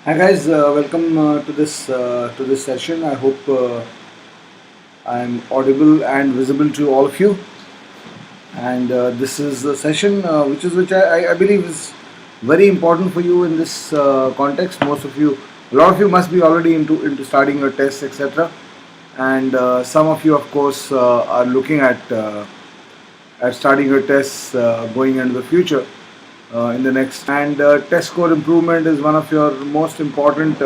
Hi guys, welcome to this session. I hope I'm audible and visible to all of you. And this is a session which I believe is very important for you in this context. A lot of you must be already into starting your tests, etc. And some of you, of course, are looking at starting your tests going into the future in the next. And test score improvement is one of your most important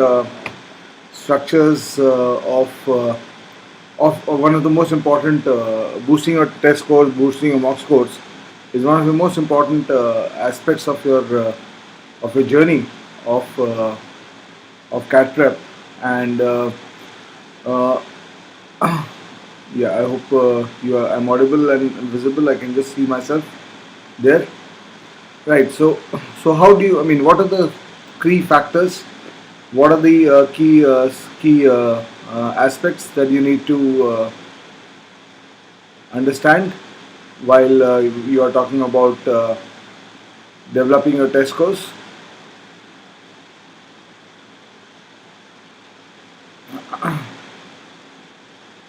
structures of one of the most important boosting your test scores, boosting your mock scores is one of the most important aspects of your journey of uh, of CAT prep. And uh, yeah, I hope I'm audible and visible. I can just see myself there. Right. So how do you? I mean, what are the key factors? What are the key aspects that you need to understand while you are talking about developing your test scores?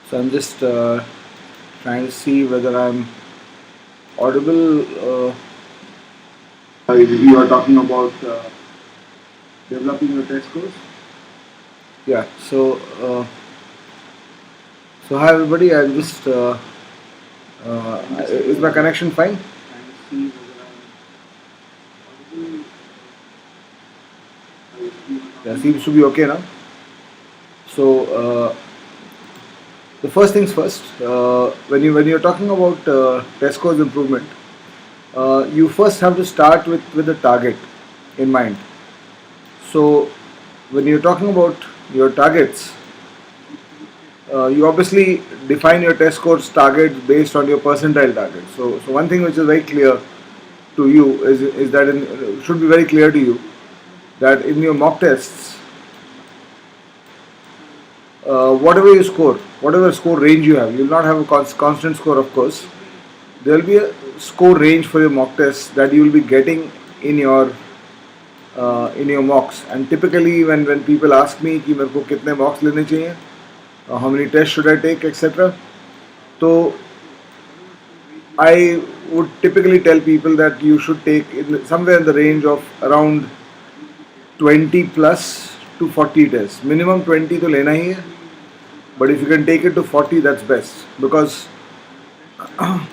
So I'm just trying to see whether I'm audible. You are talking about developing your test scores. Yeah. So hi everybody. I'm just is my connection fine? Yeah, seems to be okay now. So the first things first. When you're talking about test scores improvement, you first have to start with a target in mind. So when you're talking about your targets, you obviously define your test scores targets based on your percentile target. So one thing which is very clear to you is that should be very clear to you that in your mock tests, whatever you score, whatever score range you have, you will not have a constant score, of course. There will be a score range for your mock tests that you will be getting in your mocks. And typically, when people ask me कि मेरे को कितने mocks लेने चाहिए, how many tests should I take, etc. So I would typically tell people that you should take somewhere in the range of around 20 plus to 40 tests. Minimum 20 to lena hi hai, but if you can take it to 40, that's best. Because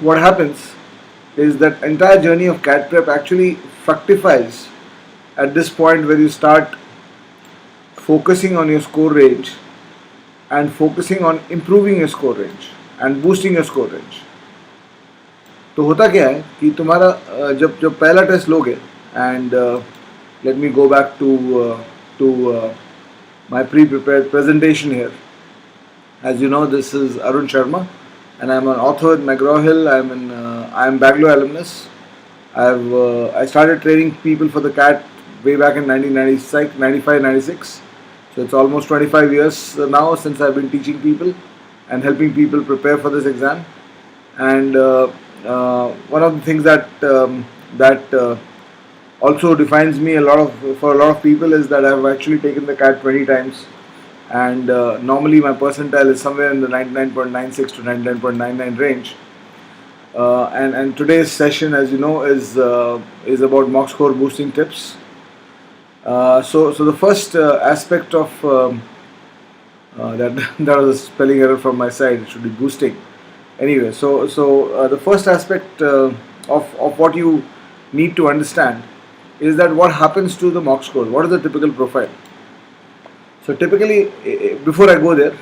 what happens is that entire journey of CAT prep actually fructifies at this point where you start focusing on your score range and focusing on improving your score range and boosting your score range. तो होता क्या है कि तुम्हारा जब जब पहला test लोगे and let me go back to my pre-prepared presentation here. As you know, this is Arun Sharma, and I'm an author at McGraw-Hill. I'm Bangalore alumnus. I started training people for the CAT way back in 1996, 95, 96. So it's almost 25 years now since I've been teaching people and helping people prepare for this exam. And one of the things that also defines me for a lot of people is that I've actually taken the CAT 20 times, and normally my percentile is somewhere in the 99.96 to 99.99 range. And today's session, as you know, is about mock score boosting tips. So the first aspect of that that was a spelling error from my side. It should be boosting. Anyway, so the first aspect of what you need to understand is that what happens to the mock score. What is the typical profile? So typically, before I go there,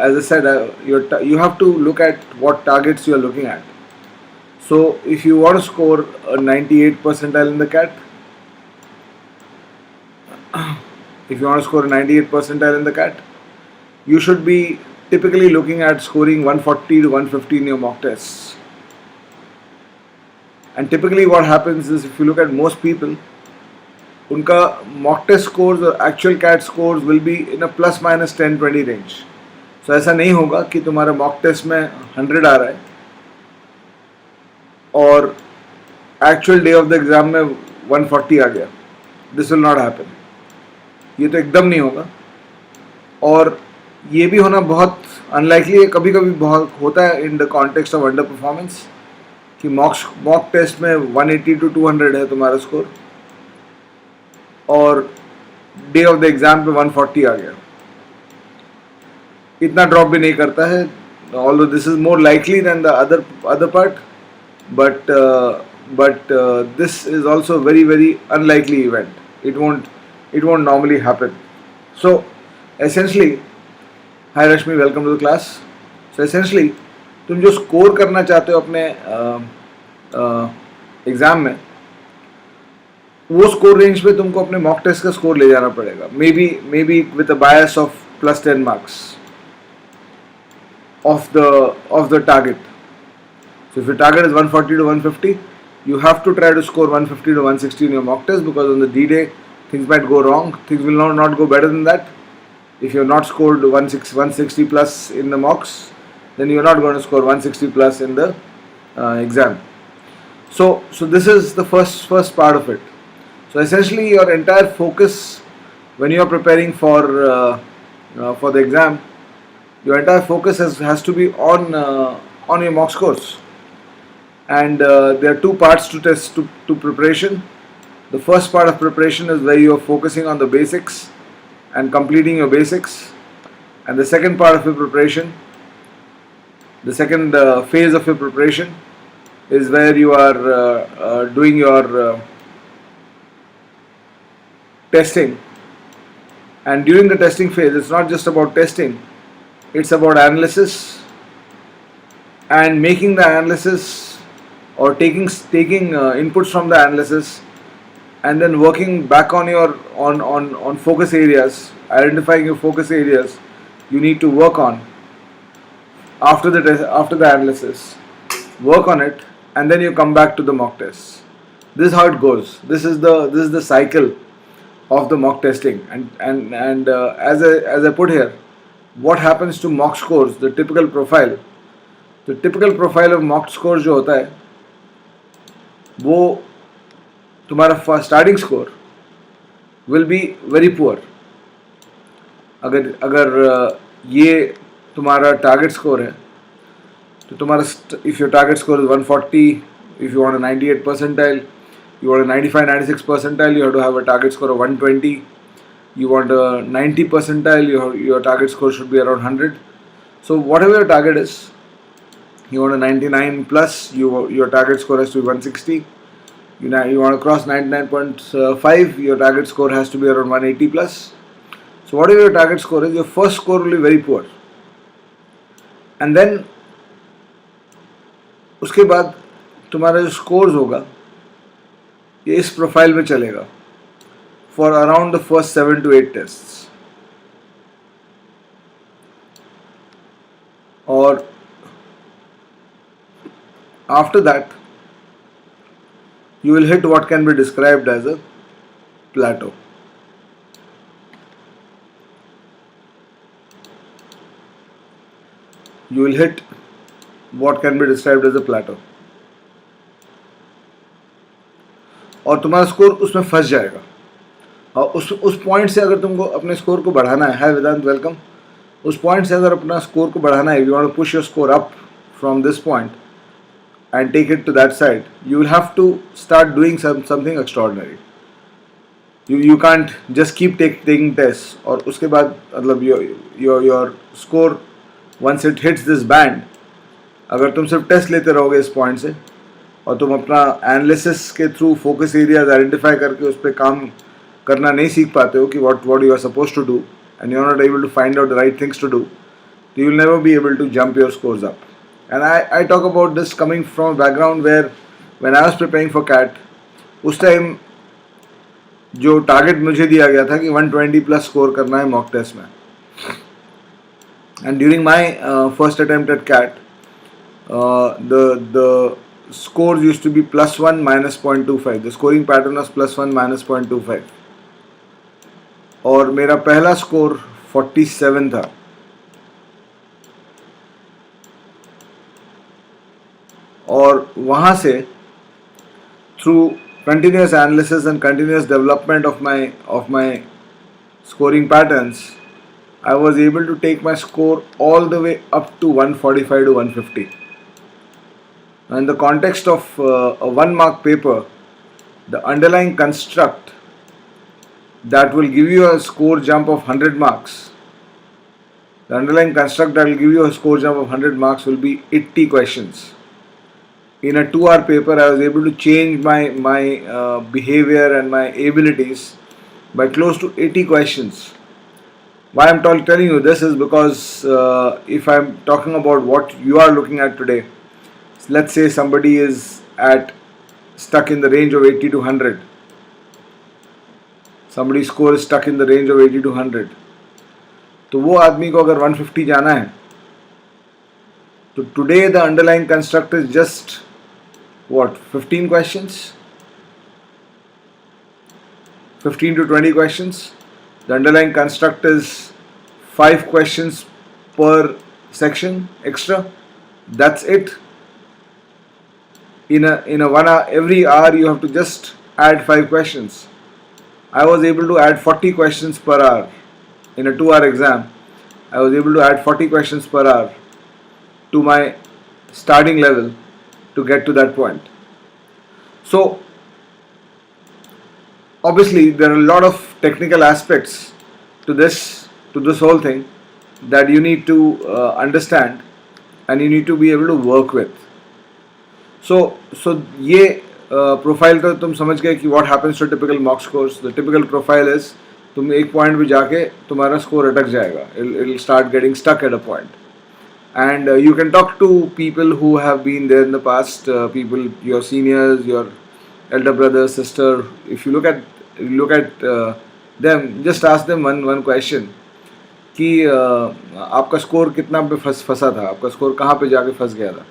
as I said, you have to look at what targets you are looking at. So if you want to score a 98 percentile in the CAT, if you want to score a 98 percentile in the CAT, you should be typically looking at scoring 140 to 150 in your mock tests. And typically what happens is, if you look at most people, उनका mock test scores और actual CAT scores will be in a plus minus 10-20 range. So ऐसा नहीं होगा कि तुम्हारा mock test में 100 आ रहा है और actual day of the exam में 140 आ गया. This will not happen. ये तो एकदम नहीं होगा, और ये भी होना बहुत अनलाइकली है. कभी कभी बहुत होता है in the context of under performance कि मॉक टेस्ट में 180 to 200 है तुम्हारा स्कोर, और डे ऑफ द एग्जाम पे 140 आ गया. इतना ड्रॉप भी नहीं करता है, although this is more likely than the other part, but this is also very very unlikely event. It won't normally happen. So essentially, hi Rashmi, welcome to the class. So essentially तुम जो score करना चाहते हो अपने exam में, वो score range पे तुमको अपने मॉक टेस्ट का स्कोर ले जाना पड़ेगा. May be with a bias of +10 marks of the target. So if your target is 140 to 150, you have to try to score 150 to 160 in your mock test, because on the D-day things might go wrong. Things will not go better than that. If you have not scored 160 plus in the mocks, then you are not going to score 160 plus in the exam. So this is the first part of it. So essentially your entire focus when you are preparing for the exam, your entire focus has to be on your mock scores. And there are two parts to test to preparation. The first part of preparation is where you are focusing on the basics and completing your basics, and the second part of your preparation, the second phase of your preparation, is where you are doing your testing. And during the testing phase, it's not just about testing, it's about analysis and making the analysis, or taking inputs from the analysis, and then working back on your on focus areas, identifying your focus areas you need to work on after the analysis, work on it, and then you come back to the mock test. This is how it goes. This is the cycle of the mock testing. And as I put here, what happens to mock scores, the typical profile of mock scores जो होता है, वो तुम्हारा starting score will be very poor. अगर ये तुम्हारा target score है, तो तुम्हारा, if your target score is 140, if you want a 98 percentile, you want a 95-96 percentile, you have to have a target score of 120. You want a 90 percentile, your target score should be around 100. So whatever your target is, you want a 99 plus, your target score has to be 160. You want to cross 99.5, your target score has to be around 180 plus. So whatever your target score is, your first score will be very poor, and then उसके बाद तुम्हारा जो scores होगा ये इस profile में चलेगा for around the first 7 to 8 tests. और after that you will hit what can be described as a plateau. You will hit what can be described as a plateau. और तुम्हारा स्कोर उसमें फंस जाएगा. और उस पॉइंट से अगर तुमको अपने स्कोर को बढ़ाना है, हाय वेदांत वेलकम, उस पॉइंट से अगर अपना स्कोर को बढ़ाना है, you want to push your score up from this point and take it to that side, you will have to start doing something extraordinary. You can't just keep taking tests, और उसके बाद मतलब your score once it hits this band, अगर तुम सिर्फ test लेते रहोगे इस पॉइंट से, और तुम अपना एनालिसिस के थ्रू फोकस एरियाज आइडेंटिफाई करके उस पर काम करना नहीं सीख पाते हो कि what you are supposed to do, and you are not able to find out the right things to do, you will never be able to jump your scores up. And I talk about this coming from a background where when I was preparing for CAT, उस time जो target मुझे दिया गया था कि 120 plus score करना है mock test में. And during my first attempt at CAT, the scores used to be +1 -0.25. The scoring pattern was +1 -0.25. और मेरा पहला स्कोर 47 था. और वहाँ से through continuous analysis and continuous development of my scoring patterns, I was able to take my score all the way up to 145 to 150. Now, in the context of a 1 mark paper, the underlying construct that will give you a score jump of 100 marks, the underlying construct that will give you a score jump of 100 marks will be 80 questions. In a 2 hour paper, I was able to change my behavior and my abilities by close to 80 questions. Why I'm telling you this is because if I'm talking about what you are looking at today, let's say somebody is stuck in the range of 80 to 100. Somebody's score is stuck in the range of 80 to 100. तो वो आदमी को अगर 150 जाना है, तो today the underlying construct is just what, 15 questions, 15 to 20 questions. The underlying construct is 5 questions per section extra. That's it. In a 1 hour, every hour you have to just add 5 questions. I was able to add 40 questions per hour. In a 2 hour exam, I was able to add 40 questions per hour to my starting level to get to that point. So obviously there are a lot of technical aspects to this whole thing that you need to understand and you need to be able to work with. So ये profile तो तुम समझ गए कि what happens to typical mock scores. The typical profile is तुम एक point पे जाके तुम्हारा score अटक जाएगा. It'll start getting stuck at a point. And you can talk to people who have been there in the past, people, your seniors, your elder brother, sister. If you look at them, just ask them one question कि आपका score कितना पे फंसा था, आपका score कहाँ पे जाके फंस गया था,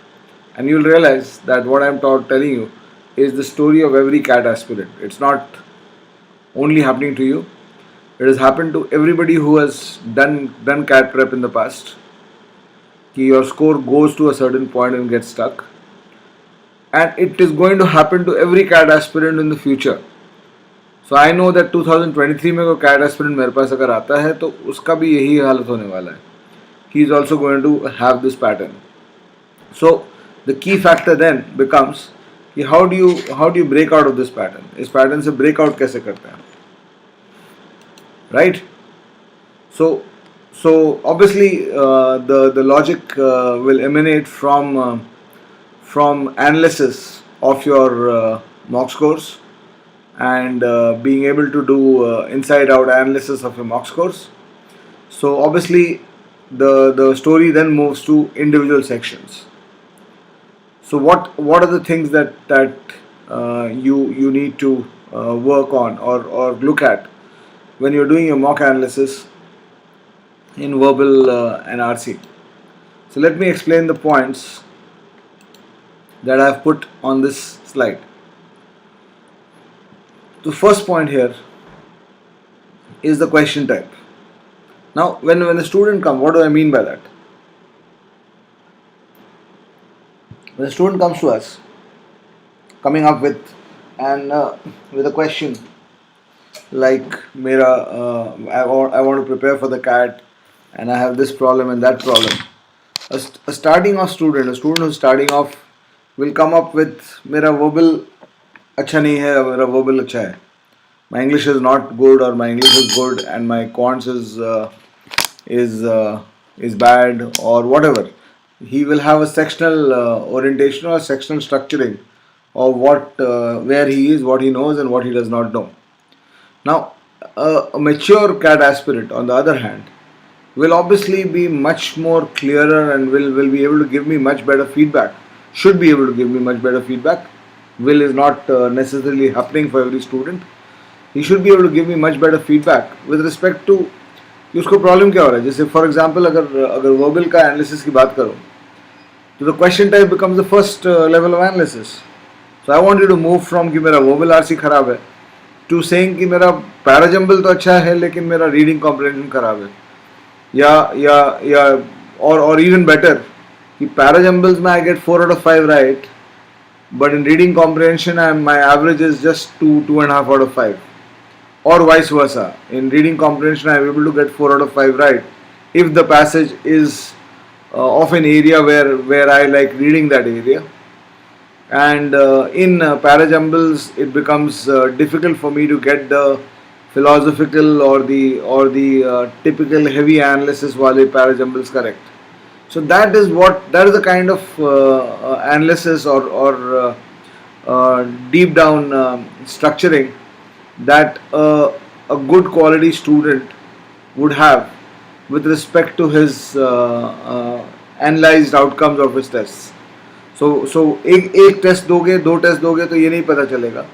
and you'll realize that what I'm telling you is the story of every CAT aspirant. It's not only happening to you; it has happened to everybody who has done CAT prep in the past. Your score goes to a certain point and gets stuck, and it is going to happen to every CAT aspirant in the future. So I know that 2023 में कोई CAT aspirant मेरे पास अगर आता है तो उसका भी यही हालत होने वाला है. He is also going to have this pattern. So the key factor then becomes कि how do you break out of this pattern? इस pattern से break out कैसे करते हैं? Right? So obviously the logic will emanate from analysis of your mock scores and being able to do inside out analysis of your mock scores. So obviously the story then moves to individual sections. So what are the things that you need to work on or look at when you're doing your mock analysis in verbal and RC? So let me explain the points that I've put on this slide. The first point here is the question type. Now when the student comes, what do I mean by that? When the student comes to us, coming up with a question like I want to prepare for the CAT and I have this problem and that problem. A starting off student, a student who's starting off will come up with मेरा verbal अच्छा नहीं है, मेरा verbal अच्छा है. My English is not good or my English is good and my QUANTS is bad or whatever. He will have a sectional orientation or sectional structuring of where he is, what he knows and what he does not know. Now a mature CAT aspirant on the other hand will obviously be much more clearer and will be able to give me much better feedback, should be able to give me much better feedback. Will is not necessarily happening for every student. He should be able to give me much better feedback with respect to कि उसको problem क्या हो रहा है. जैसे for example अगर verbal का analysis की बात करो तो the question type becomes the first level of analysis. So I want you to move फ्रॉम कि मेरा वर्बल आरसी खराब है टू सेइंग कि मेरा पैराजम्बल तो अच्छा है लेकिन मेरा रीडिंग कॉम्प्रिहेंशन खराब है, या और इवन बेटर कि पैराजम्बल्स में I get 4 out of 5 right but in reading comprehension my average is just 2.5 out of 5. or vice versa. In reading comprehension, I am able to get 4 out of 5 right if the passage is of an area where I like reading that area. And in parajumbles, it becomes difficult for me to get the philosophical or the typical heavy analysis wale parajumbles correct. So that is the kind of analysis or deep down structuring that a good quality student would have with respect to his analyzed outcomes of his tests. सो एक test दोगे, 2 test दोगे तो ये नहीं पता चलेगा,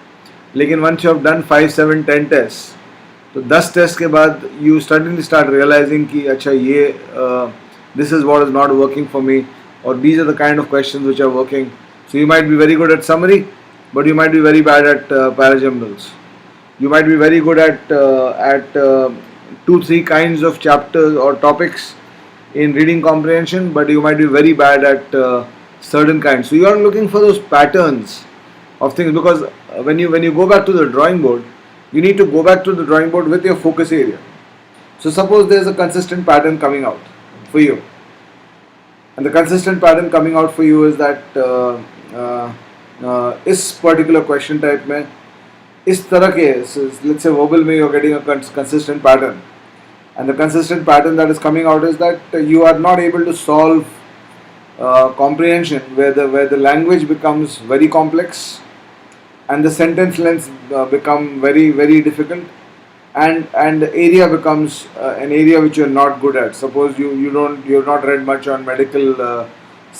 लेकिन once you have done 5, 7, 10 test, तो 10 टेस्ट के बाद यू सडनली स्टार्ट रियलाइजिंग कि अच्छा ये this is what is not working for me, और these are the kind of questions which are working. So you might be very good at summary, but you might be very bad at parajumbles. You might be very good at 2-3 kinds of chapters or topics in reading comprehension, but you might be very bad at certain kinds. So you are looking for those patterns of things, because when you go back to the drawing board, you need to go back to the drawing board with your focus area. So suppose there is a consistent pattern coming out for you, and the consistent pattern coming out for you is that इस particular question type में इस तरह के, let's say verbal में you are getting a consistent pattern, and the consistent pattern that is coming out is that you are not able to solve comprehension where the language becomes very complex and the sentence lengths become very very difficult, and the area becomes an area which you are not good at. Suppose you have not read much on medical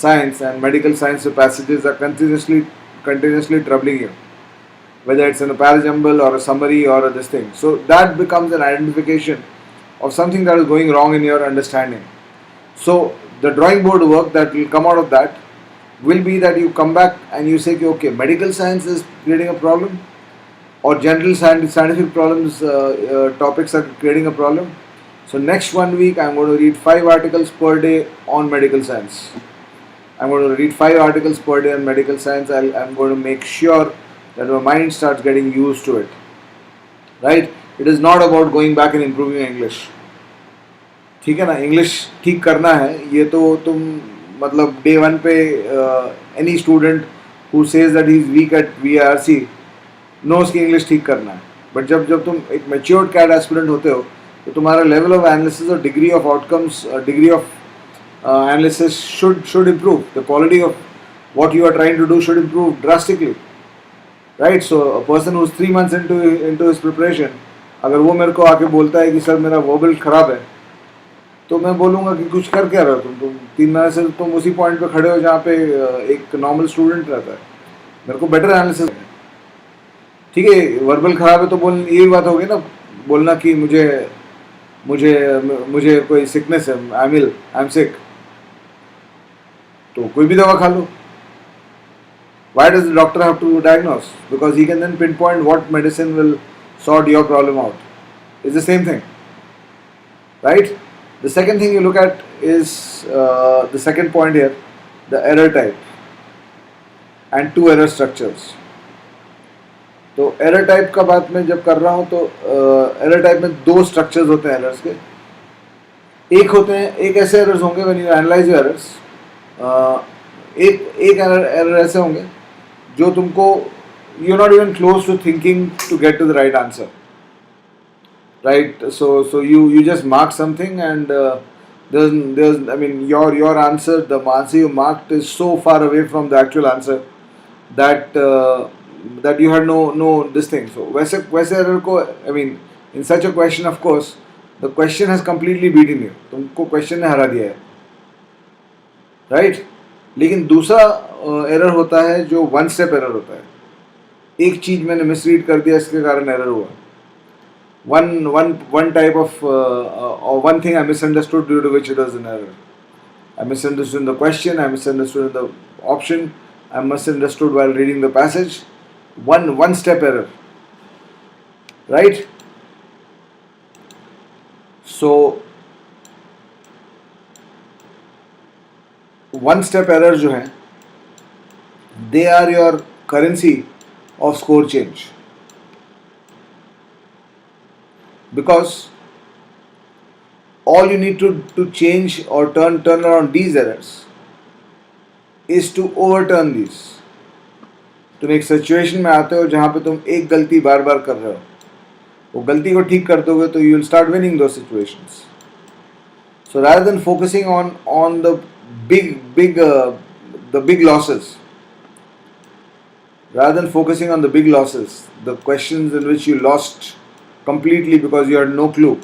science, and medical science passages are continuously troubling you, whether it's in a parajumble or a summary or this thing. So that becomes an identification of something that is going wrong in your understanding. So the drawing board work that will come out of that will be that you come back and you say, okay, medical science is creating a problem, or general scientific problems topics are creating a problem. So next 1 week I'm going to read 5 articles per day on medical science. I'm going to read 5 articles per day on medical science. I'm going to make sure that my mind starts getting used to it. Right? It is not about going back and improving your English. ठीक है ना, English ठीक करना है, ये तो तुम मतलब डे 1 पे any student who says that he is weak at VRC knows कि इंग्लिश ठीक करना है. बट जब तुम एक matured CAT aspirant होते हो, तो तुम्हारा level of analysis और degree of outcomes, degree of analysis should improve. The quality of what you are trying to do should improve drastically, right? So a person who's 3 months into his preparation, अगर वो मेरे को आके बोलता है कि sir मेरा verbal खराब है, तो मैं बोलूँगा कि कुछ कर क्या रहे हो तुम 3 महीने से तुम उसी पॉइंट पे खड़े हो जहाँ पे एक नॉर्मल स्टूडेंट रहता है. मेरे को बेटर एनालिसिस, ठीक है, वर्बल खराब है तो यही बात होगी ना, बोलना कि मुझे कोई सिकनेस है, आई एम सिक, तो कोई भी दवा खा लो. Why does the doctor have to diagnose? Because he can then pinpoint what medicine will sort your problem out. It's the same thing, right? The second thing you look at is the second point here, the error type and 2 error structures. तो error type का बात मैं जब कर रहा हूँ तो error type में 2 structures होते हैं errors के. एक ऐसे errors होंगे when you analyze your errors, एक error ऐसे होंगे जो तुमको you're not even close to thinking to get to the right answer, right? So you just mark something, and there's I mean your answer, the answer you marked is so far away from the actual answer that that you had no this thing. So वैसे error को, I mean in such a question, of course the question has completely beaten you, तुमको question ने हरा दिया है, right? लेकिन दूसरा error होता है जो 1 स्टेप एरर होता है. एक चीज मैंने मिसरीड कर दिया, इसके कारण एरर हुआ. One type of or one thing I misunderstood, due to which it was an error. I misunderstood in the question, I misunderstood in the option, I misunderstood while reading the passage. One step error, right? So 1 step error जो है, they are your currency of score change. because all you need to change or turn around these errors is to overturn these. तुम एक situation में आते हो जहाँ पे तुम एक गलती बार बार कर रहे हो, वो गलती को ठीक कर दोगे तो you will start winning those situations. So rather than focusing on the big losses, the questions in which you lost completely because you had no clue,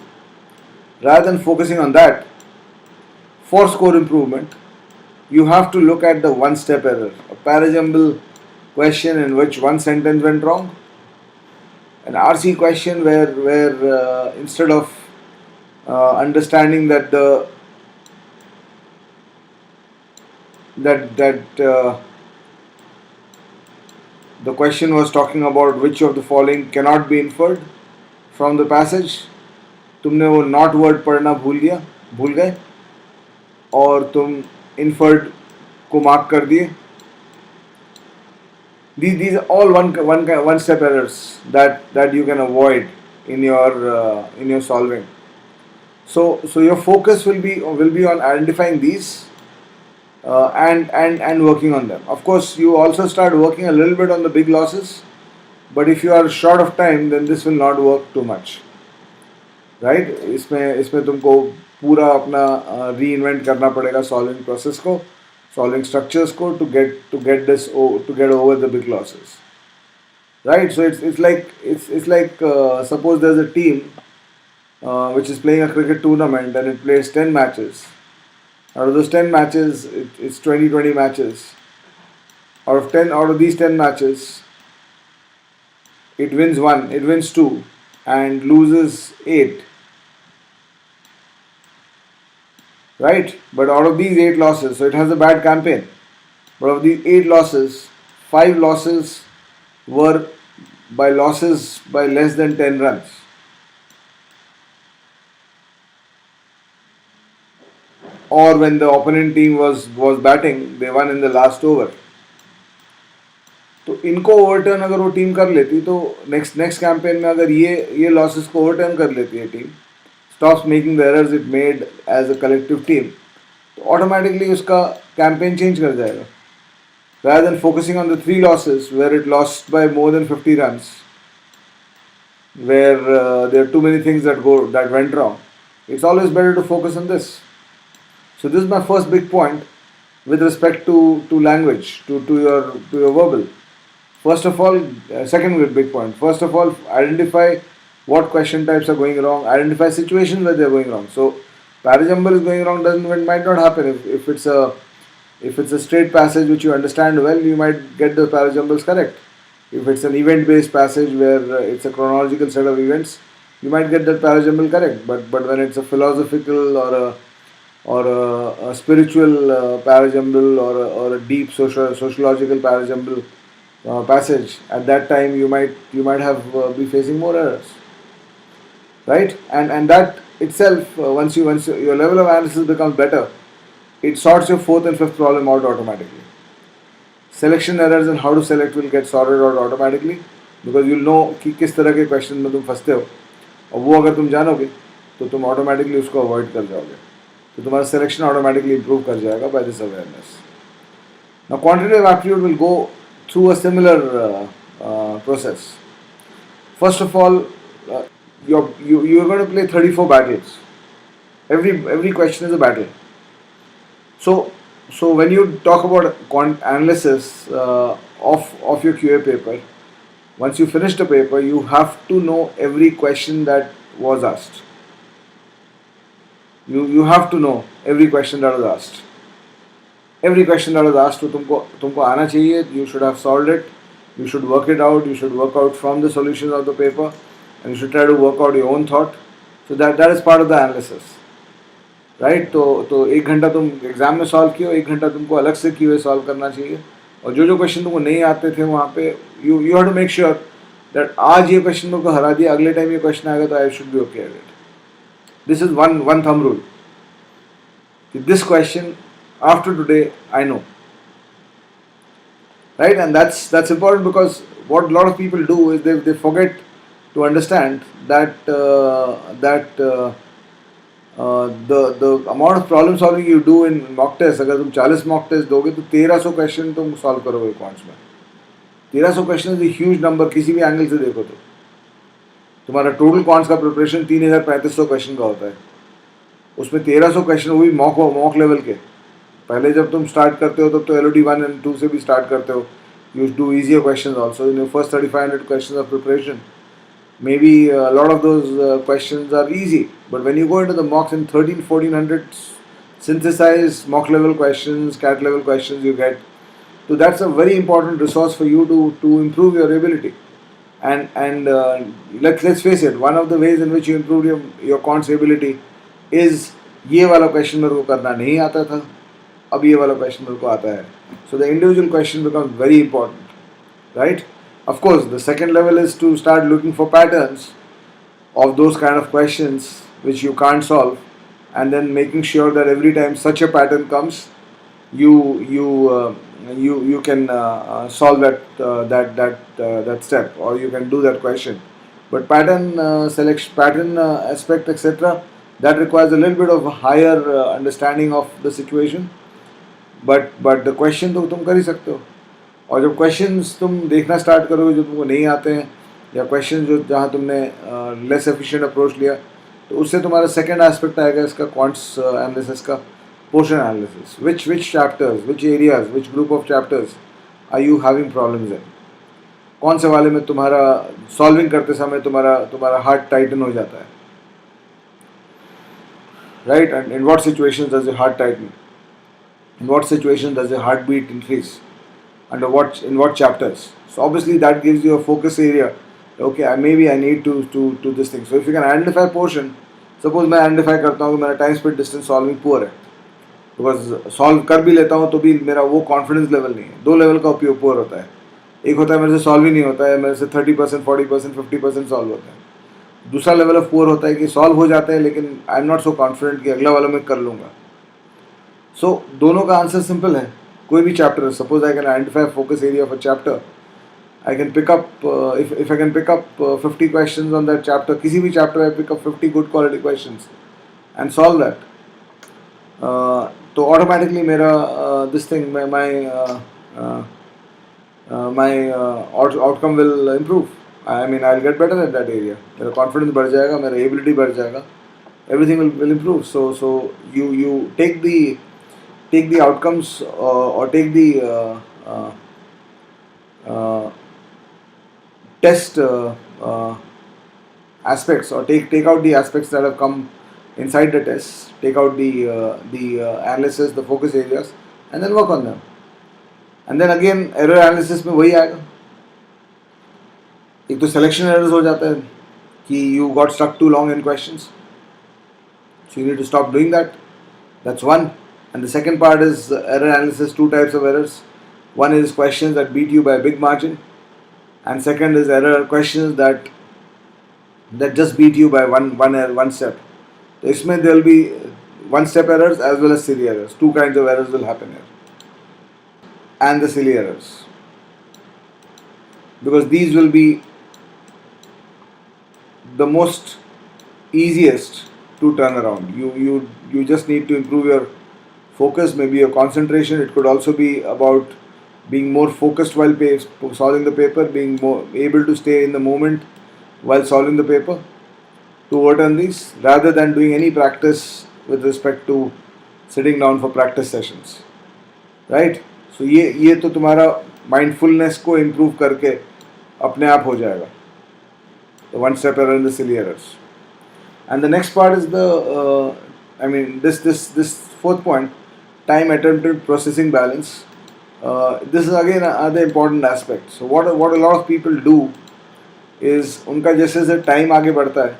rather than focusing on that, for score improvement, you have to look at the one-step error, a parajumble question in which one sentence went wrong, an RC question where instead of understanding that the question was talking about which of the following cannot be inferred from the passage, तुमने वो not word पढ़ना भूल गए और तुम inferred को mark कर दिए. These are all one step errors that you can avoid in your solving. So your focus will be on identifying these and working on them. Of course, you also start working a little bit on the big losses, but if you are short of time, then this will not work too much, right? इसमें तुमको पूरा अपना reinvent करना पड़ेगा solving process को, solving structures को to get over the big losses, right? So it's like suppose there's a team which is playing a cricket tournament and it plays 10 matches. Out of those 10 matches, it's 20 matches. Out of these 10 matches, it wins 1, it wins 2, and loses 8. Right? But out of these 8 losses, so it has a bad campaign. But of these 8 losses, 5 losses were by losses by less than 10 runs. Or when the opponent team was batting, they won in the last over. तो इनको overturn अगर वो team कर लेती तो next campaign में अगर ये लॉसेस को ओवरटर्न कर लेती है team, stops making the errors it made as a collective team, तो ऑटोमेटिकली उसका कैंपेन चेंज कर जाएगा. Rather than focusing on the 3 losses where it lost by more than 50 runs, where there are too many things that went wrong, it's always better to focus on this. So this is my first big point with respect to language, to your verbal. First of all, second big point. First of all, identify what question types are going wrong. Identify situations where they are going wrong. So parajumble is going wrong might not happen if it's a straight passage which you understand well, you might get the parajumbles correct. If it's an event-based passage where it's a chronological set of events, you might get that parajumble correct. But when it's a philosophical or a spiritual parajumble or a deep sociological parajumble passage, at that time you might have be facing more errors, right? And that itself, once your level of analysis becomes better, it sorts your 4th and 5th problem out automatically. Selection errors and how to select will get sorted out automatically because you'll know कि किस तरह के question में तुम फंसते हो, और वो अगर तुम जानोगे तो तुम ऑटोमेटिकली उसको अवॉइड कर जाओगे, तो तुम्हारा सिलेक्शन ऑटोमेटिकली इंप्रूव कर जाएगा by this awareness. Now quantitative aptitude will go through a similar process. First of all, you're going to play 34 battles. Every question is a battle. So when you talk about analysis of your QA paper, once you finish the paper, you have to know every question that was asked. You have to know every question that was asked. Every question that was asked, तुमको आना चाहिए. You should have solved it. You should work it out. You should work out from the solutions of the paper, and you should try to work out your own thought. So that is part of the analysis, right? तो 1 घंटा तुम exam में solve किए, 1 घंटा तुमको अलग से QA solve करना चाहिए, और जो क्वेश्चन तुमको नहीं आते थे वहाँ पे you have to make sure that आज ये क्वेश्चन तुमको हरा दिया, अगले टाइम ये क्वेश्चन आएगा तो I should be okay at it. This is one thumb rule. This question after today I know, right? And that's important because what a lot of people do is they forget to understand the amount of problem solving you do in mock test. अगर तुम 40 mock test दोगे तो 1300 question तुम solve करोगे quants में. 1300 question is huge number, किसी भी angle से देखो तो. तुम्हारा टोटल क्वांट्स का प्रिपरेशन 3500 क्वेश्चन का होता है, उसमें 1300 क्वेश्चन, वो भी मॉक लेवल के. पहले जब तुम स्टार्ट करते हो तब तो LOD 1 and 2 से भी स्टार्ट करते हो. You do easier questions also in your first 3500 questions of preparation. Maybe a lot of those questions are easy, but when you go into the mocks in 1300-1400 synthesized mock level questions, CAT level questions you get, so that's a very important resource for you to improve your ability. And let's face it, one of the ways in which you improve your quants ability is ये वाला question मेरे को करना नहीं आता था, अब ये वाला क्वेश्चन मेरे को आता है. So the individual question becomes very important, right? Of course, the second level is to start looking for patterns of those kind of questions which you can't solve, and then making sure that every time such a pattern comes, you can solve that step, or you can do that question. But pattern selection, pattern aspect, etc., that requires a little bit of a higher understanding of the situation. But the question तो तुम कर ही सकते हो. और जब questions तुम देखना start करोगे जो तुमको नहीं आते हैं, या क्वेश्चन जो जहाँ तुमने लेस एफिशिएंट अप्रोच लिया, तो उससे तुम्हारा सेकंड एस्पेक्ट आएगा इसका क्वांट्स एनालिसिस का, portion analysis. Which chapters, which areas, which group of chapters are you having problems in. कौन से वाले में तुम्हारा सॉल्विंग करते समय तुम्हारा हार्ट टाइटन हो जाता है, right? And in what situations does your heart Titan, in what situation does your heartbeat increase, under in what chapters. So obviously that gives you a focus area. Okay, maybe I need to this thing. So if you can identify portion, suppose मैं identify करता हूँ कि मेरा time speed distance solving poor है, because solve कर भी लेता हूँ तो भी मेरा वो confidence level नहीं है. दो level का उपयोग poor होता है. एक होता है मेरे से solve ही नहीं होता है, मेरे से 30%, 40%, 50% solve होता है. दूसरा level of poor होता है कि solve हो जाता है लेकिन I am not so confident कि अगला वाला मैं कर लूँगा. So दोनों का आंसर सिंपल है. कोई भी chapter, suppose I can identify focus area of a chapter, I can pick up if I can pick up 50 questions on that chapter, किसी भी chapter I pick up 50 good quality questions and solve that, तो automatically मेरा this thing my outcome will improve. I mean I will get better at that area. मेरा confidence बढ़ जाएगा, मेरा ability बढ़ जाएगा, everything will improve. So you take the outcomes, or take the test aspects, or take out the aspects that have come inside the test, take out the analysis, the focus areas, and then work on them. And then again error analysis में वही आएगा. एक तो selection errors हो जाता है कि you got stuck too long in questions, so you need to stop doing that. That's one. And the second part is error analysis. Two types of errors. One is questions that beat you by a big margin, and second is error questions that just beat you by one step. So इसमें there will be one step errors as well as silly errors. Two kinds of errors will happen here, and the silly errors, because these will be the most easiest to turn around. You just need to improve your focus, maybe your concentration. It could also be about being more focused while solving the paper, being more able to stay in the moment while solving the paper, to work on these rather than doing any practice with respect to sitting down for practice sessions, right? So ये तो तुम्हारा mindfulness को improve करके अपने आप हो जाएगा, the one step error and the silly errors. And the next part is this fourth point, time attempted processing balance. This is again another important aspect. So what a lot of people do is, उनका जैसे time आगे बढ़ता है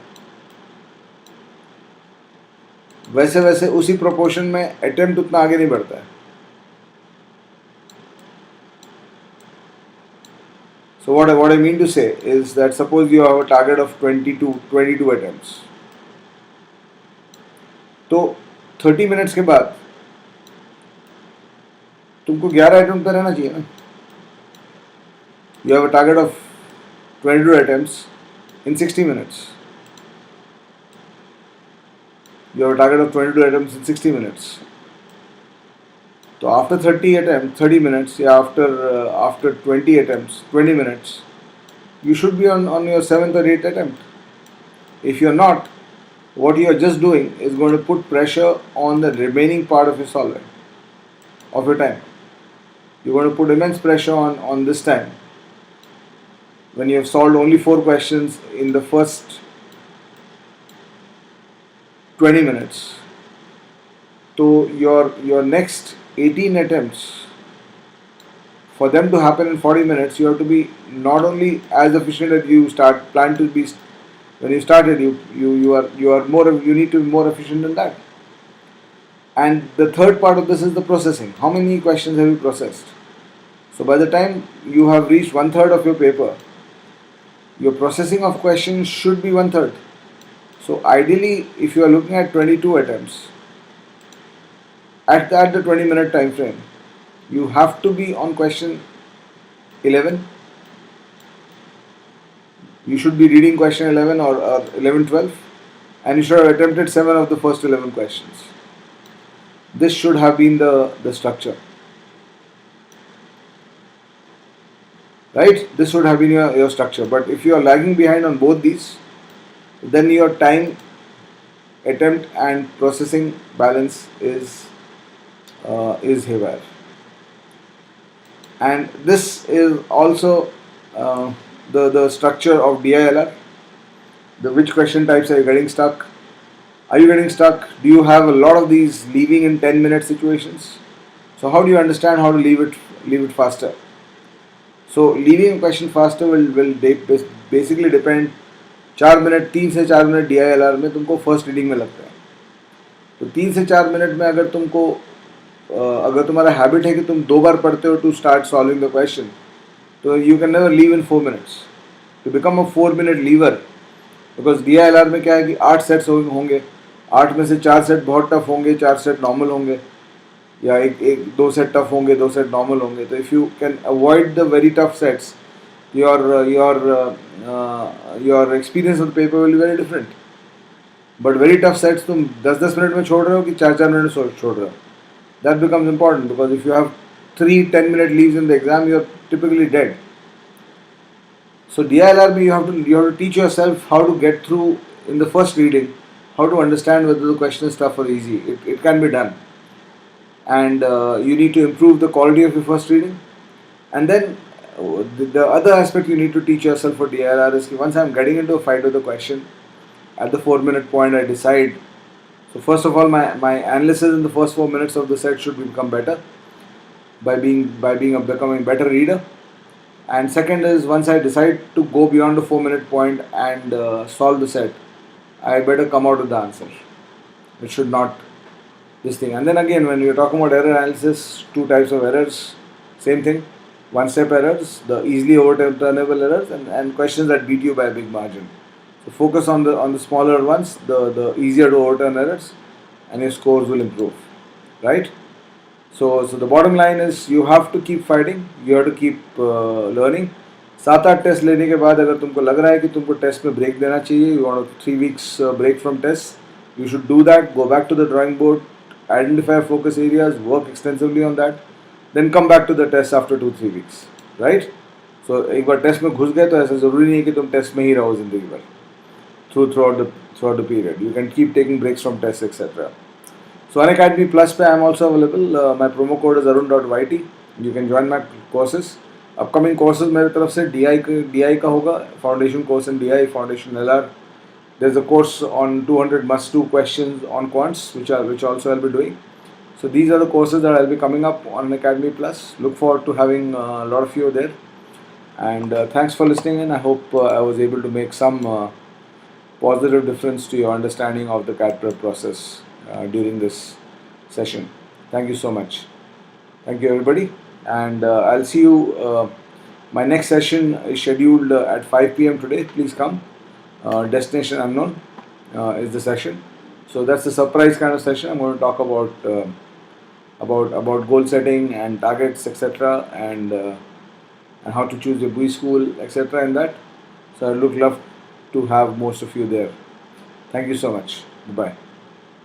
वैसे वैसे उसी proportion में attempt उतना आगे नहीं बढ़ता है. So what I mean to say is that suppose you have a target of 22 attempts, तो 30 मिनट्स के बाद तुमको 11 अटेम्प्ट पे रहना चाहिए ना. You have a target of 22 attempts. in 60 minutes. You have a target of 22 attempts in 60 minutes. So after 30 minutes, yeah, after 20 attempts, 20 minutes, you should be on your 7th or 8th attempt. If you're not, what you are just doing is going to put pressure on the remaining part of your solving, of your time. You're going to put immense pressure on this time. When you have solved only 4 questions in the first 20 minutes, so your next 18 attempts, for them to happen in 40 minutes, you have to be not only as efficient as you plan to be when you started. You need to be more efficient than that. And the third part of this is the processing. How many questions have you processed? So by the time you have reached 1/3 of your paper, your processing of questions should be 1/3. So ideally, if you are looking at 22 attempts at the 20-minute time frame, you have to be on question 11. You should be reading question 11 or 11, 12, and you should have attempted 7 of the first 11 questions. This should have been the structure. Right? This should have been your structure. But if you are lagging behind on both these, then your time, attempt and processing balance is haywire. And this is also the structure of DILR. Which question types are you getting stuck? Are you getting stuck? Do you have a lot of these leaving in 10-minute situations? So how do you understand how to leave it faster? So leaving a question faster will basically depend. 4 minute 3 से 4 minute DILR में तुमको first reading में लगता है. तो 3 से 4 minute में अगर तुम्हारा हैबिट है कि तुम 2 बार पढ़ते हो to start solving the question, तो you can never leave in 4 minutes. To become a 4 minute leaver, because DILR में क्या है कि 8 सेट्स होंगे. 8 में से 4 सेट बहुत टफ होंगे, 4 सेट नॉर्मल होंगे, या एक 2 सेट टफ होंगे, 2 सेट नॉर्मल होंगे. तो if you can avoid the very tough sets, your experience of the paper will be very different. But very tough sets तुम 10-10 मिनट में छोड़ रहे हो कि 4-4 मिनट में छोड़ रहे हो. That becomes important, because if you have 3 10-minute leaves in the exam, you are typically dead. So DILR, you have to teach yourself how to get through in the first reading, how to understand whether the question is tough or easy. It can be done, and you need to improve the quality of your first reading. And then the other aspect you need to teach yourself for DILR is once I'm getting into a fight with the question, at the 4-minute point I decide. So first of all, my analysis in the first 4 minutes of the set should become better by becoming better reader. And second is, once I decide to go beyond the 4-minute point and solve the set, I better come out with the answer. It should not this thing. And then again, when you're talking about error analysis, 2 types of errors, same thing. 1-step errors, the easily overturnable errors, and questions that beat you by a big margin. So focus on the smaller ones, the easier to overturn errors, and your scores will improve. Right? So the bottom line is, you have to keep fighting, you have to keep learning. 7-8 test लेने के बाद अगर तुमको लग रहा है कि तुमको टेस्ट में ब्रेक देना चाहिए, you want 3 weeks break from tests, you should do that. Go back to the drawing board, identify focus areas, work extensively on that. Then come back to the test after 2-3 weeks, right? So एक बार test में घुस गए तो ऐसा ज़रूरी नहीं है कि तुम टेस्ट में ही रहो ज़िंदगी भर. Throughout the period, you can keep taking breaks from tests, etc. So Unacademy Plus पे I am also available. My promo code is arun.yt. You can join my courses. Upcoming courses मेरे तरफ से DI का होगा, Foundation course in DI, Foundation LR. There's a course on 200 must-do questions on QUANTS, which also I'll be doing. So these are the courses that I'll be coming up on Unacademy Plus. Look forward to having a lot of you there. And thanks for listening in. I hope I was able to make some positive difference to your understanding of the CAT prep process during this session. Thank you so much. Thank you everybody. And I'll see you. My next session is scheduled at 5 p.m. today. Please come. Destination unknown is the session. So that's a surprise kind of session. I'm going to talk about goal setting and targets, etc., and how to choose your BUI school, etc., and that. So I to have most of you there. Thank you so much. Bye.